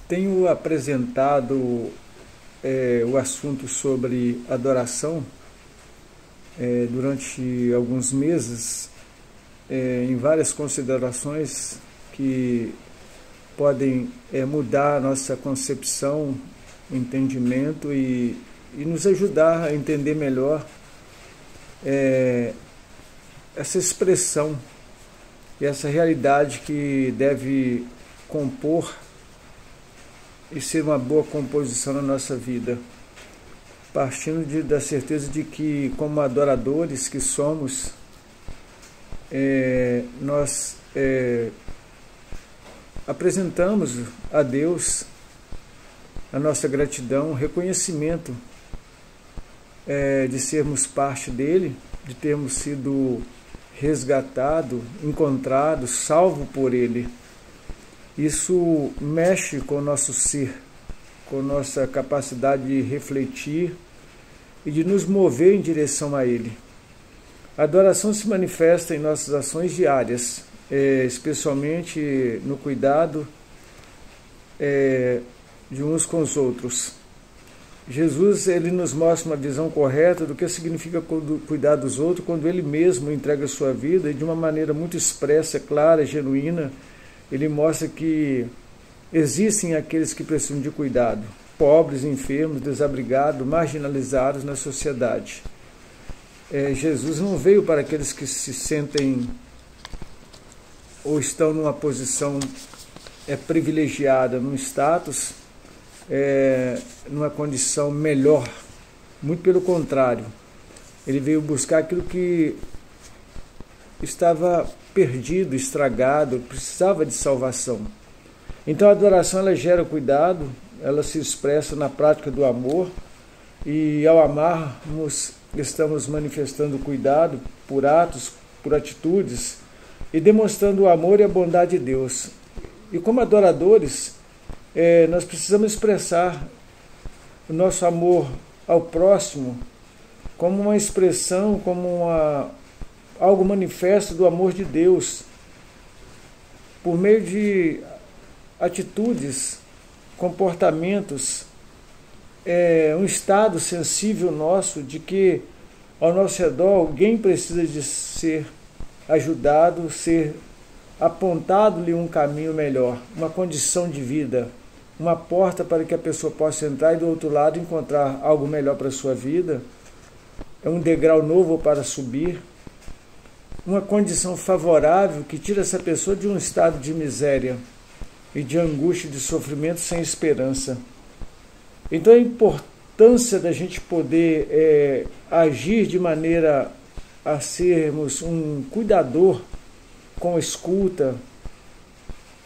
Tenho apresentado o assunto sobre adoração durante alguns meses, em várias considerações que podem mudar a nossa concepção, o entendimento e nos ajudar a entender melhor essa expressão e essa realidade que deve compor e ser uma boa composição na nossa vida, partindo da certeza de que, como adoradores que somos, nós apresentamos a Deus a nossa gratidão, reconhecimento de sermos parte dele, de termos sido resgatado, encontrado, salvo por ele. Isso mexe com o nosso ser, com a nossa capacidade de refletir e de nos mover em direção a ele. A adoração se manifesta em nossas ações diárias, especialmente no cuidado de uns com os outros. Jesus, ele nos mostra uma visão correta do que significa cuidar dos outros quando ele mesmo entrega a sua vida e de uma maneira muito expressa, clara, genuína. Ele mostra que existem aqueles que precisam de cuidado, pobres, enfermos, desabrigados, marginalizados na sociedade. Jesus não veio para aqueles que se sentem ou estão numa posição privilegiada, num status, numa condição melhor. Muito pelo contrário, ele veio buscar aquilo que estava perdido, estragado, precisava de salvação. Então a adoração, ela gera cuidado, ela se expressa na prática do amor, e ao amarmos estamos manifestando cuidado por atos, por atitudes, e demonstrando o amor e a bondade de Deus. E como adoradores, nós precisamos expressar o nosso amor ao próximo como uma expressão, como algo manifesto do amor de Deus, por meio de atitudes, comportamentos, um estado sensível nosso de que ao nosso redor alguém precisa de ser ajudado, ser apontado-lhe um caminho melhor, uma condição de vida, uma porta para que a pessoa possa entrar e do outro lado encontrar algo melhor para a sua vida, um degrau novo para subir, uma condição favorável que tira essa pessoa de um estado de miséria e de angústia, de sofrimento sem esperança. Então a importância da gente poder agir de maneira a sermos um cuidador, com escuta,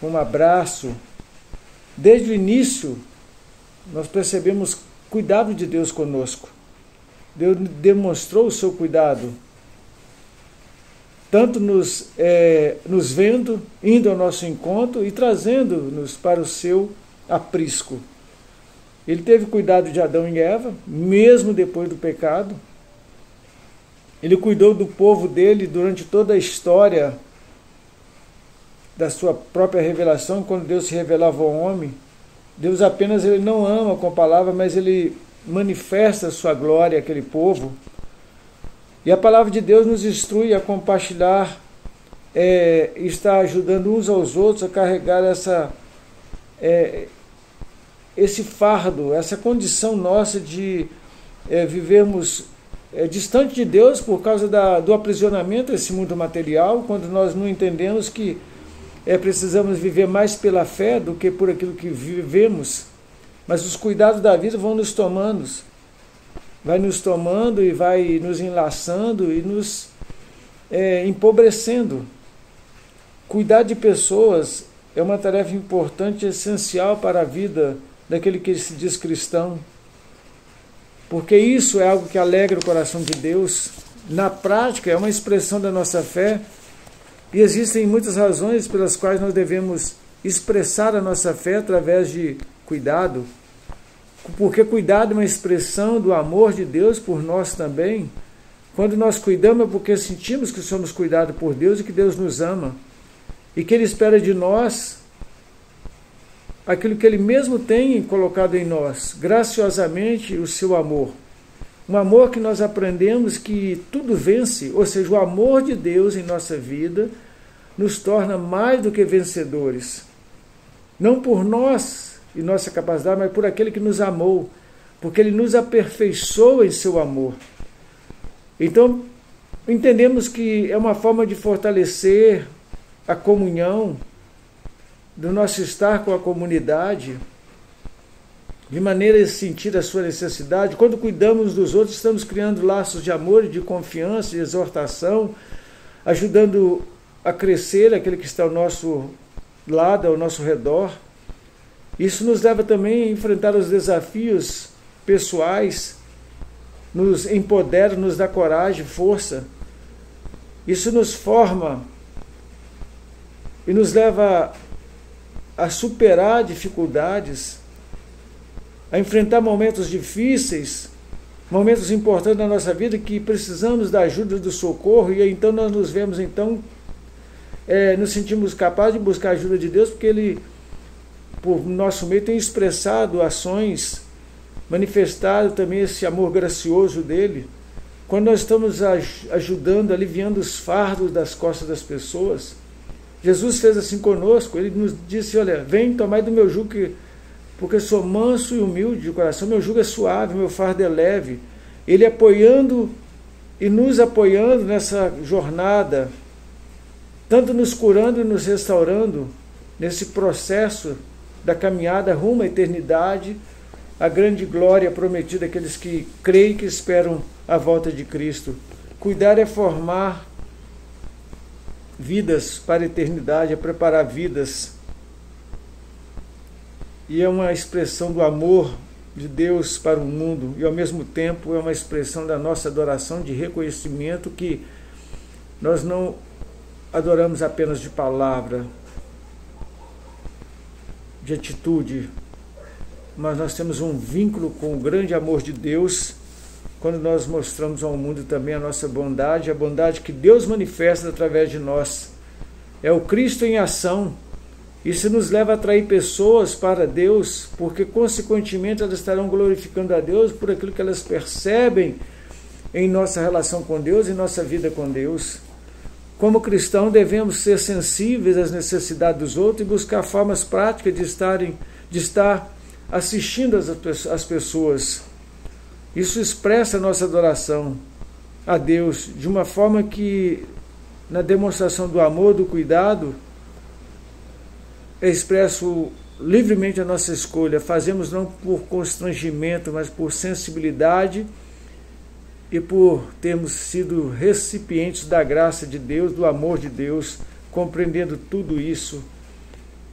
com um abraço. Desde o início nós percebemos cuidado de Deus conosco. Deus demonstrou o seu cuidado, tanto nos vendo, indo ao nosso encontro e trazendo-nos para o seu aprisco. Ele teve cuidado de Adão e Eva, mesmo depois do pecado. Ele cuidou do povo dele durante toda a história da sua própria revelação, quando Deus se revelava ao homem. Deus apenas ele não ama com a palavra, mas ele manifesta a sua glória àquele povo. E a palavra de Deus nos instrui a compartilhar, está ajudando uns aos outros a carregar esse fardo, essa condição nossa de vivermos distante de Deus por causa do aprisionamento a esse mundo material, quando nós não entendemos que precisamos viver mais pela fé do que por aquilo que vivemos. Mas os cuidados da vida vão nos tomando, vai nos tomando e vai nos enlaçando e nos empobrecendo. Cuidar de pessoas é uma tarefa importante e essencial para a vida daquele que se diz cristão, porque isso é algo que alegra o coração de Deus. Na prática, é uma expressão da nossa fé, e existem muitas razões pelas quais nós devemos expressar a nossa fé através de cuidado, porque cuidado é uma expressão do amor de Deus por nós também. Quando nós cuidamos é porque sentimos que somos cuidados por Deus e que Deus nos ama, e que Ele espera de nós aquilo que Ele mesmo tem colocado em nós, graciosamente o seu amor. Um amor que nós aprendemos que tudo vence, ou seja, o amor de Deus em nossa vida nos torna mais do que vencedores. Não por nós e nossa capacidade, mas por aquele que nos amou, porque Ele nos aperfeiçoa em seu amor. Então, entendemos que é uma forma de fortalecer a comunhão, do nosso estar com a comunidade, de maneira a sentir a sua necessidade. Quando cuidamos dos outros, estamos criando laços de amor, de confiança, de exortação, ajudando a crescer aquele que está ao nosso lado, ao nosso redor. Isso nos leva também a enfrentar os desafios pessoais, nos empodera, nos dá coragem, força. Isso nos forma e nos leva a superar dificuldades, a enfrentar momentos difíceis, momentos importantes na nossa vida que precisamos da ajuda, do socorro, e então nós nos vemos, nos sentimos capazes de buscar a ajuda de Deus, porque Ele, por nosso meio, tem expressado ações, manifestado também esse amor gracioso dEle. Quando nós estamos ajudando, aliviando os fardos das costas das pessoas, Jesus fez assim conosco. Ele nos disse: olha, vem, tomai do meu jugo, porque sou manso e humilde de coração, meu jugo é suave, meu fardo é leve. Ele apoiando e nos apoiando nessa jornada, tanto nos curando e nos restaurando, nesse processo da caminhada rumo à eternidade, a grande glória prometida àqueles que creem e que esperam a volta de Cristo. Cuidar é formar vidas para a eternidade, é preparar vidas. E é uma expressão do amor de Deus para o mundo, e ao mesmo tempo é uma expressão da nossa adoração, de reconhecimento que nós não adoramos apenas de palavra, de atitude, mas nós temos um vínculo com o grande amor de Deus, quando nós mostramos ao mundo também a nossa bondade, a bondade que Deus manifesta através de nós. É o Cristo em ação. Isso nos leva a atrair pessoas para Deus, porque consequentemente elas estarão glorificando a Deus por aquilo que elas percebem em nossa relação com Deus e nossa vida com Deus. Como cristão, devemos ser sensíveis às necessidades dos outros e buscar formas práticas de estar assistindo as pessoas. Isso expressa a nossa adoração a Deus de uma forma que, na demonstração do amor, do cuidado, é expresso livremente a nossa escolha. Fazemos não por constrangimento, mas por sensibilidade e por termos sido recipientes da graça de Deus, do amor de Deus, compreendendo tudo isso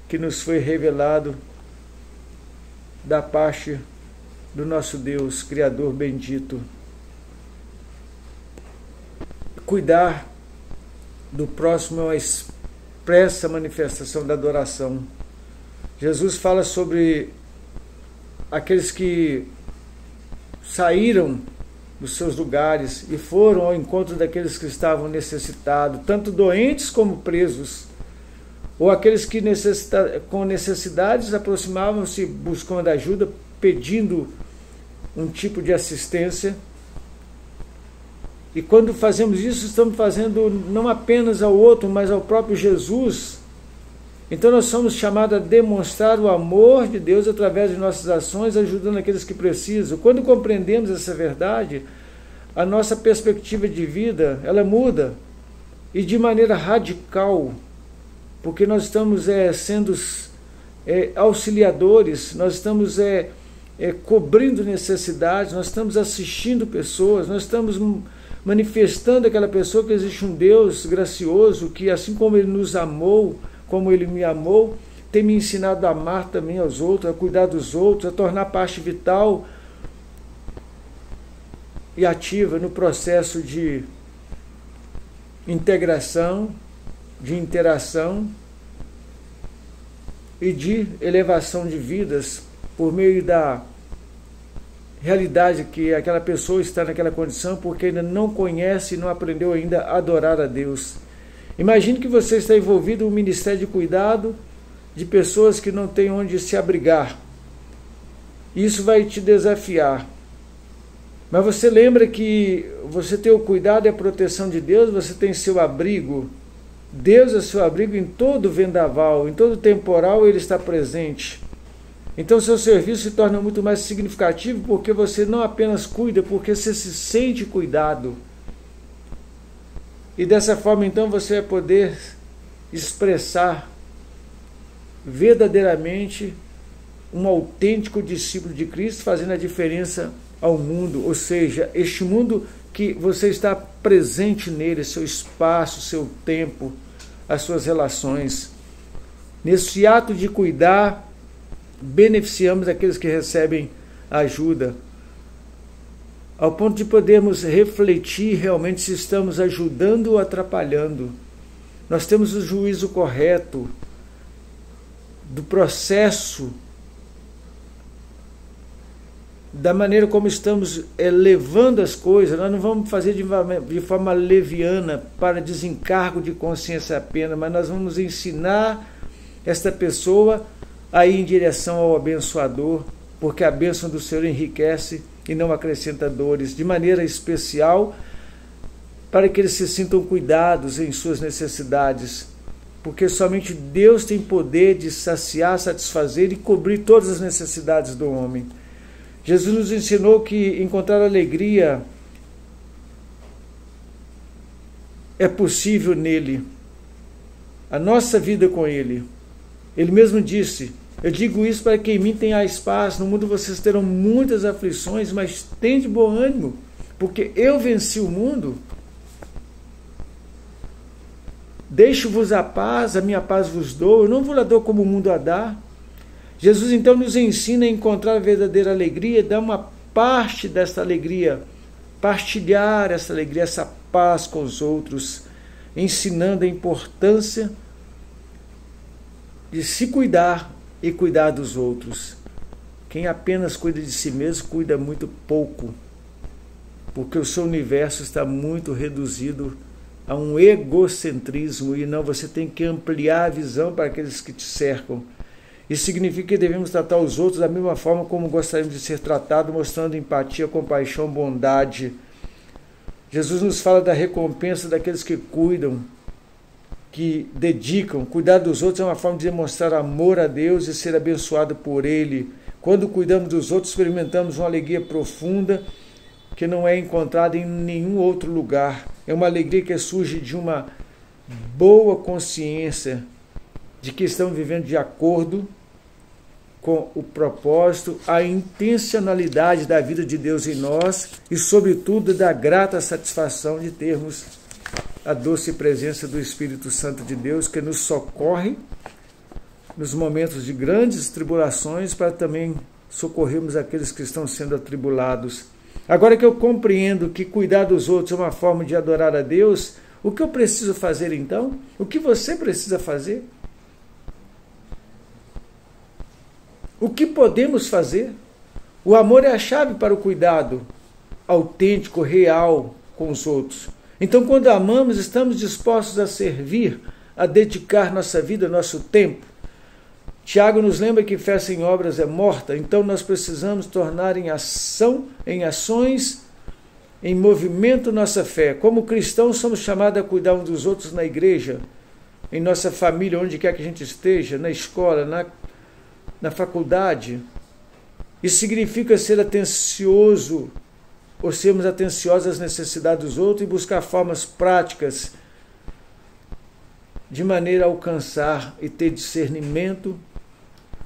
que nos foi revelado da parte do nosso Deus, Criador bendito. Cuidar do próximo é uma expressa manifestação da adoração. Jesus fala sobre aqueles que saíram dos seus lugares e foram ao encontro daqueles que estavam necessitados, tanto doentes como presos, ou aqueles que com necessidades aproximavam-se buscando ajuda, pedindo um tipo de assistência. E quando fazemos isso, estamos fazendo não apenas ao outro, mas ao próprio Jesus. Então nós somos chamados a demonstrar o amor de Deus através de nossas ações, ajudando aqueles que precisam. Quando compreendemos essa verdade, a nossa perspectiva de vida, ela muda, e de maneira radical, porque nós estamos sendo auxiliadores, nós estamos cobrindo necessidades, nós estamos assistindo pessoas, nós estamos manifestando àquela pessoa que existe um Deus gracioso, que assim como Ele nos amou, como Ele me amou, tem me ensinado a amar também aos outros, a cuidar dos outros, a tornar parte vital e ativa no processo de integração, de interação e de elevação de vidas por meio da realidade que aquela pessoa está naquela condição porque ainda não conhece e não aprendeu ainda a adorar a Deus. Imagine que você está envolvido em um ministério de cuidado de pessoas que não têm onde se abrigar. Isso vai te desafiar. Mas você lembra que você tem o cuidado e a proteção de Deus, você tem seu abrigo. Deus é seu abrigo em todo vendaval, em todo temporal Ele está presente. Então seu serviço se torna muito mais significativo porque você não apenas cuida, porque você se sente cuidado. E dessa forma então você vai poder expressar verdadeiramente um autêntico discípulo de Cristo, fazendo a diferença ao mundo, ou seja, este mundo que você está presente nele, seu espaço, seu tempo, as suas relações. Nesse ato de cuidar, beneficiamos aqueles que recebem ajuda, ao ponto de podermos refletir realmente se estamos ajudando ou atrapalhando. Nós temos o juízo correto do processo, da maneira como estamos levando as coisas. Nós não vamos fazer de forma leviana, para desencargo de consciência apenas, mas nós vamos ensinar esta pessoa a ir em direção ao abençoador, porque a bênção do Senhor enriquece e não acrescenta dores, de maneira especial para que eles se sintam cuidados em suas necessidades, porque somente Deus tem poder de saciar, satisfazer e cobrir todas as necessidades do homem. Jesus nos ensinou que encontrar alegria é possível nele, a nossa vida com ele. Ele mesmo disse: eu digo isso para que em mim tenhais paz, no mundo vocês terão muitas aflições, mas tende bom ânimo, porque eu venci o mundo. Deixo-vos a paz, a minha paz vos dou, eu não vos a dou como o mundo a dá. Jesus então nos ensina a encontrar a verdadeira alegria, dar uma parte desta alegria, partilhar essa alegria, essa paz com os outros, ensinando a importância de se cuidar e cuidar dos outros. Quem apenas cuida de si mesmo, cuida muito pouco, porque o seu universo está muito reduzido a um egocentrismo, e não, você tem que ampliar a visão para aqueles que te cercam. Isso significa que devemos tratar os outros da mesma forma como gostaríamos de ser tratados, mostrando empatia, compaixão, bondade. Jesus nos fala da recompensa daqueles que cuidam, que dedicam. Cuidar dos outros é uma forma de demonstrar amor a Deus e ser abençoado por Ele. Quando cuidamos dos outros, experimentamos uma alegria profunda que não é encontrada em nenhum outro lugar. É uma alegria que surge de uma boa consciência de que estamos vivendo de acordo com o propósito, a intencionalidade da vida de Deus em nós e, sobretudo, da grata satisfação de termos a doce presença do Espírito Santo de Deus, que nos socorre nos momentos de grandes tribulações, para também socorrermos aqueles que estão sendo atribulados. Agora que eu compreendo que cuidar dos outros é uma forma de adorar a Deus, o que eu preciso fazer então? O que você precisa fazer? O que podemos fazer? O amor é a chave para o cuidado autêntico, real com os outros. Então, quando amamos, estamos dispostos a servir, a dedicar nossa vida, nosso tempo. Tiago nos lembra que fé sem obras é morta, então nós precisamos tornar em ação, em ações, em movimento nossa fé. Como cristãos, somos chamados a cuidar uns dos outros na igreja, em nossa família, onde quer que a gente esteja, na escola, na faculdade. Isso significa ser atencioso, ou sermos atenciosos às necessidades dos outros e buscar formas práticas de maneira a alcançar e ter discernimento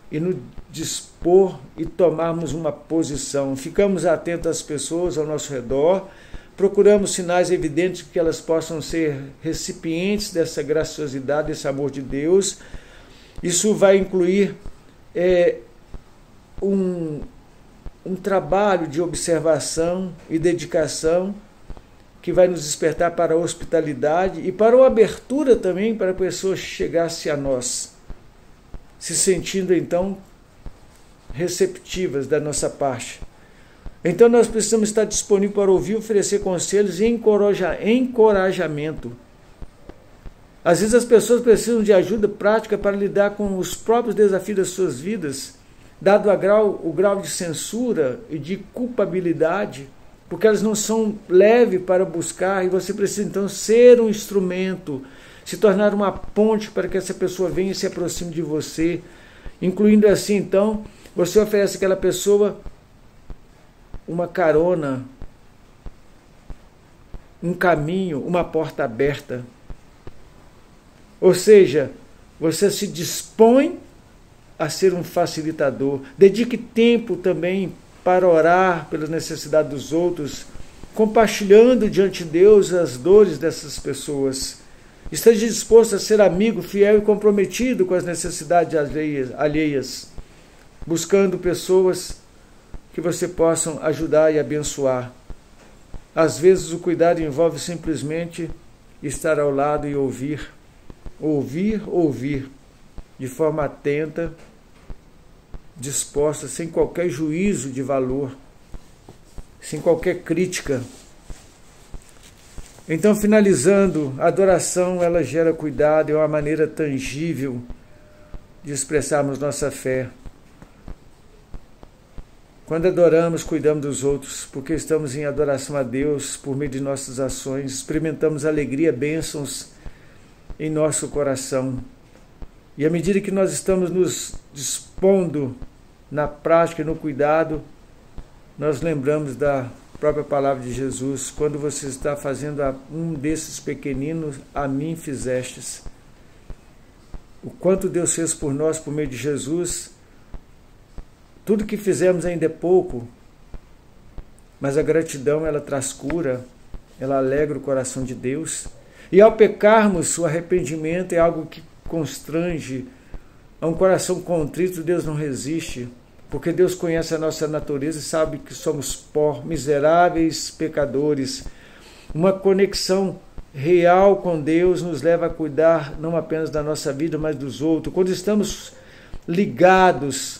e nos dispor e tomarmos uma posição. Ficamos atentos às pessoas ao nosso redor, procuramos sinais evidentes que elas possam ser recipientes dessa graciosidade, desse amor de Deus. Isso vai incluir um trabalho de observação e dedicação que vai nos despertar para a hospitalidade e para a abertura também para a pessoa chegar-se a nós, se sentindo então receptivas da nossa parte. Então nós precisamos estar disponíveis para ouvir, oferecer conselhos e encorajamento. Às vezes as pessoas precisam de ajuda prática para lidar com os próprios desafios das suas vidas, dado o grau de censura e de culpabilidade, porque elas não são leves para buscar, e você precisa então ser um instrumento, se tornar uma ponte para que essa pessoa venha e se aproxime de você, incluindo assim então, você oferece àquela pessoa uma carona, um caminho, uma porta aberta. Ou seja, você se dispõe a ser um facilitador. Dedique tempo também para orar pelas necessidades dos outros, compartilhando diante de Deus as dores dessas pessoas. Esteja disposto a ser amigo, fiel e comprometido com as necessidades alheias, buscando pessoas que você possa ajudar e abençoar. Às vezes o cuidado envolve simplesmente estar ao lado e ouvir, de forma atenta, disposta, sem qualquer juízo de valor, sem qualquer crítica. Então, finalizando, a adoração, ela gera cuidado, é uma maneira tangível de expressarmos nossa fé. Quando adoramos, cuidamos dos outros, porque estamos em adoração a Deus por meio de nossas ações, experimentamos alegria, bênçãos em nosso coração. E à medida que nós estamos nos dispondo na prática e no cuidado, nós lembramos da própria palavra de Jesus: quando você está fazendo a um desses pequeninos, a mim fizestes. O quanto Deus fez por nós por meio de Jesus. Tudo que fizemos ainda é pouco, mas a gratidão, ela traz cura, ela alegra o coração de Deus. E ao pecarmos, o arrependimento é algo que constrange. A um coração contrito, Deus não resiste, porque Deus conhece a nossa natureza e sabe que somos pó, miseráveis pecadores. Uma conexão real com Deus nos leva a cuidar não apenas da nossa vida, mas dos outros. Quando estamos ligados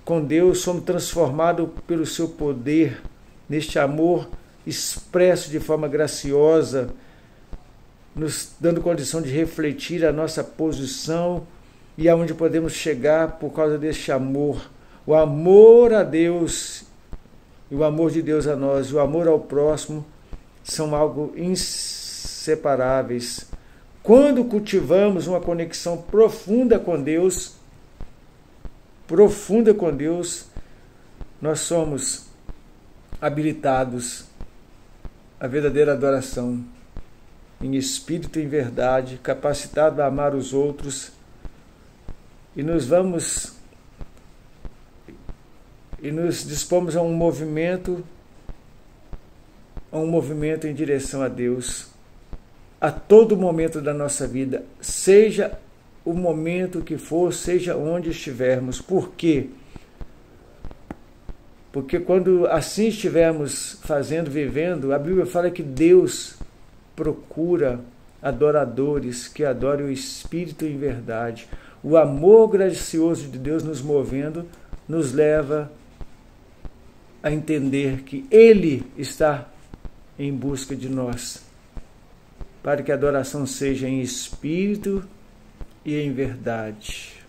com Deus, somos transformados pelo seu poder, neste amor expresso de forma graciosa, nos dando condição de refletir a nossa posição e aonde podemos chegar por causa deste amor. O amor a Deus e o amor de Deus a nós, e o amor ao próximo são algo inseparáveis. Quando cultivamos uma conexão profunda com Deus, nós somos habilitados à verdadeira adoração, em espírito e em verdade, capacitado a amar os outros, e nos dispomos a um movimento em direção a Deus, a todo momento da nossa vida, seja o momento que for, seja onde estivermos. Por quê? Porque quando assim estivermos vivendo, a Bíblia fala que Deus procura adoradores que adorem o Espírito em verdade. O amor gracioso de Deus nos movendo nos leva a entender que Ele está em busca de nós, para que a adoração seja em espírito e em verdade.